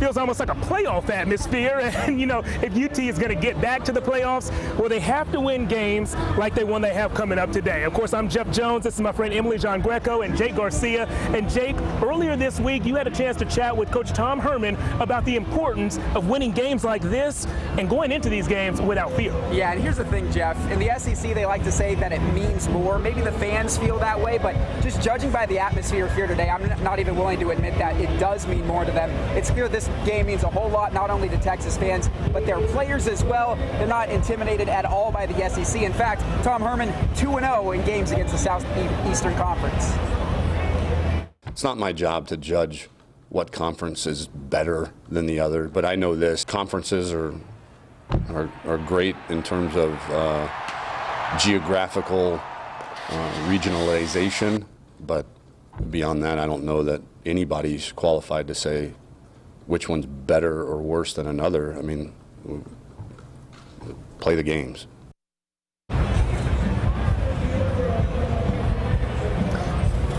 feels almost like a playoff atmosphere. And, you know, if UT is going to get back to the playoffs, well, they have to win games like the one they have coming up today. Of course, I'm Jeff Jones. This is my friend Emily John Greco and Jake Garcia. And Jake, earlier this week, you had a chance to chat with Coach Tom Herman about the importance of winning games like this and going into these games without fear. Yeah, and here's the thing, Jeff. In the SEC, they like to say that it means more. Maybe the fans feel that way, but just judging by the atmosphere here today, I'm not even willing to admit that it does mean more to them. It's clear this game means a whole lot, not only to Texas fans, but their players as well. They're not intimidated at all by the SEC. In fact, Tom Herman 2-0 in games against the Southeastern Conference. It's not my job to judge what conference is better than the other, but I know this: conferences are great in terms of geographical regionalization, but beyond that, I don't know that anybody's qualified to say which one's better or worse than another. I mean, play the games.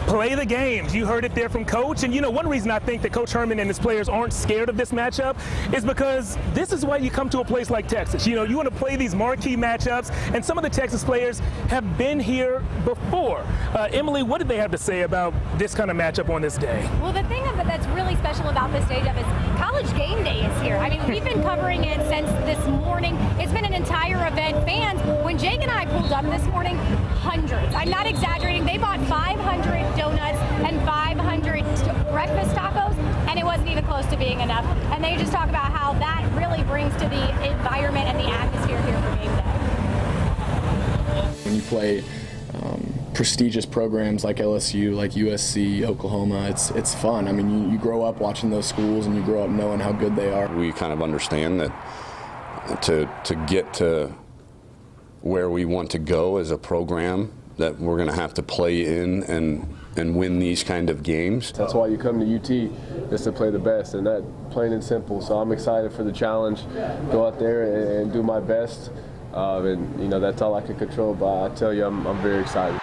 Play the games. You heard it there from Coach. And, you know, one reason I think that Coach Herman and his players aren't scared of this matchup is because this is why you come to a place like Texas. You know, you want to play these marquee matchups, and some of the Texas players have been here before. Emily, what did they have to say about this kind of matchup on this day? Well, the thing that's really special about this day, Jeff, is College Game Day is here. I mean, we've been covering it since this morning. It's been an entire event. Fans, when Jake and I pulled up this morning, hundreds. I'm not exaggerating. They bought 500 donuts and 500 breakfast tacos, and it wasn't even close to being enough. And they just talk about how that really brings to the environment and the atmosphere here for game day. When you play prestigious programs like LSU, like USC, Oklahoma, it's fun. I mean, you grow up watching those schools, and you grow up knowing how good they are. We kind of understand that to get to where we want to go as a program, that we're going to have to play in and win these kind of games. That's why you come to UT, is to play the best, and that plain and simple. So I'm excited for the challenge. Go out there and do my best, and you know, that's all I can control. But I tell you, I'm very excited.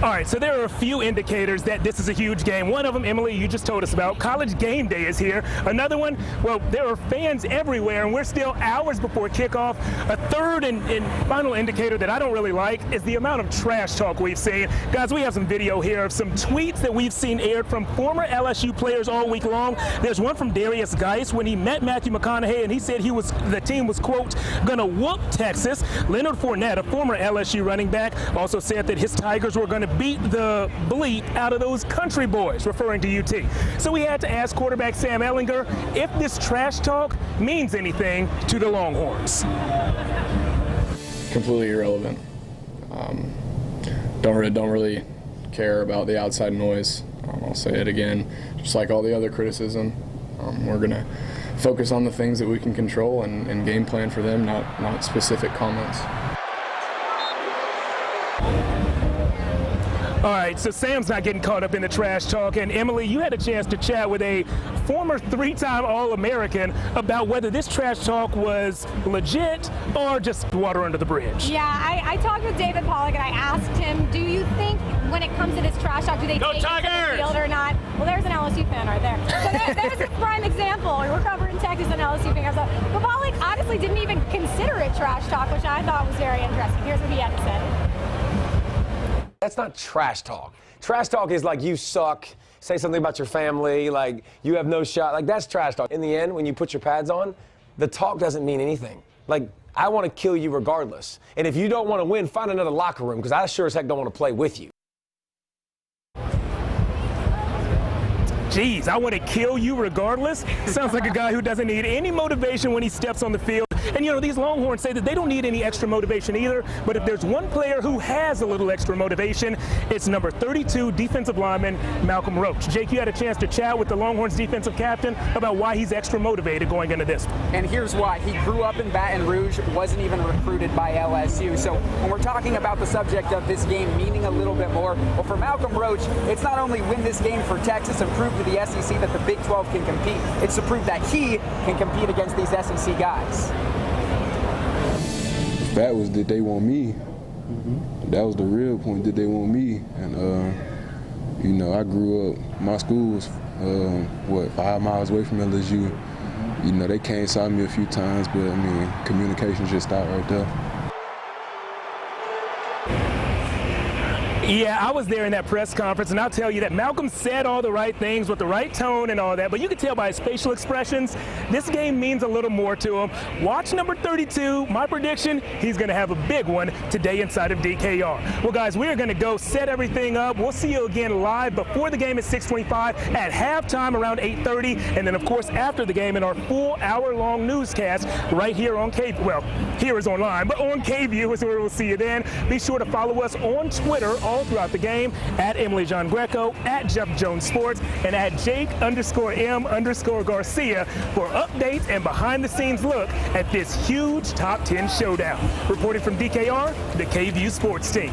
All right, so there are a few indicators that this is a huge game. One of them, Emily, you just told us about. College Game Day is here. Another one, well, there are fans everywhere, and we're still hours before kickoff. A third and final indicator that I don't really like is the amount of trash talk we've seen. Guys, we have some video here of some tweets that we've seen aired from former LSU players all week long. There's one from Darius Geis when he met Matthew McConaughey, and he said the team was, quote, gonna whoop Texas. Leonard Fournette, a former LSU running back, also said that his Tigers were gonna beat the bleep out of those country boys, referring to UT. So we had to ask quarterback Sam Ehlinger if this trash talk means anything to the Longhorns. Completely irrelevant. Don't really care about the outside noise. I'll say it again, just like all the other criticism. We're gonna focus on the things that we can control and game plan for them, not specific comments. All right, so Sam's not getting caught up in the trash talk. And Emily, you had a chance to chat with a former three-time All-American about whether this trash talk was legit or just water under the bridge. Yeah, I talked with David Pollack, and I asked him, do you think when it comes to this trash talk, do they take it to the field or not? Well, there's an LSU fan right there. So there's a prime example. We're covering Texas and LSU fans. But Pollack honestly didn't even consider it trash talk, which I thought was very interesting. Here's what he had to say. That's not trash talk. Trash talk is like you suck, say something about your family, like you have no shot. Like that's trash talk. In the end, when you put your pads on, the talk doesn't mean anything. Like I want to kill you regardless. And if you don't want to win, find another locker room because I sure as heck don't want to play with you. Geez, I want to kill you regardless. Sounds like a guy who doesn't need any motivation when he steps on the field. And, you know, these Longhorns say that they don't need any extra motivation either, but if there's one player who has a little extra motivation, it's number 32 defensive lineman Malcolm Roach. Jake, you had a chance to chat with the Longhorns defensive captain about why he's extra motivated going into this. And here's why. He grew up in Baton Rouge, wasn't even recruited by LSU. So when we're talking about the subject of this game meaning a little bit more, well, for Malcolm Roach, it's not only win this game for Texas and prove to the SEC that the Big 12 can compete, it's to prove that he can compete against these SEC guys. That was that they want me. That was the real point, that they want me. And, you know, I grew up, my school was 5 miles away from LSU. You know, they came saw me a few times, but I mean, communication just stopped right there. Yeah, I was there in that press conference, and I'll tell you that Malcolm said all the right things with the right tone and all that, but you can tell by his facial expressions, this game means a little more to him. Watch number 32. My prediction, he's going to have a big one today inside of DKR. Well, guys, we're going to go set everything up. We'll see you again live before the game at 6:25, at halftime around 8:30, and then, of course, after the game in our full hour-long newscast right here on KVUE. Well, here is online, but on KVUE is where we'll see you then. Be sure to follow us on Twitter all throughout the game, at Emily John Greco, at Jeff Jones Sports, and at Jake_M_Garcia for updates and behind-the-scenes look at this huge top 10 showdown. Reporting from DKR, the KVUE Sports Team.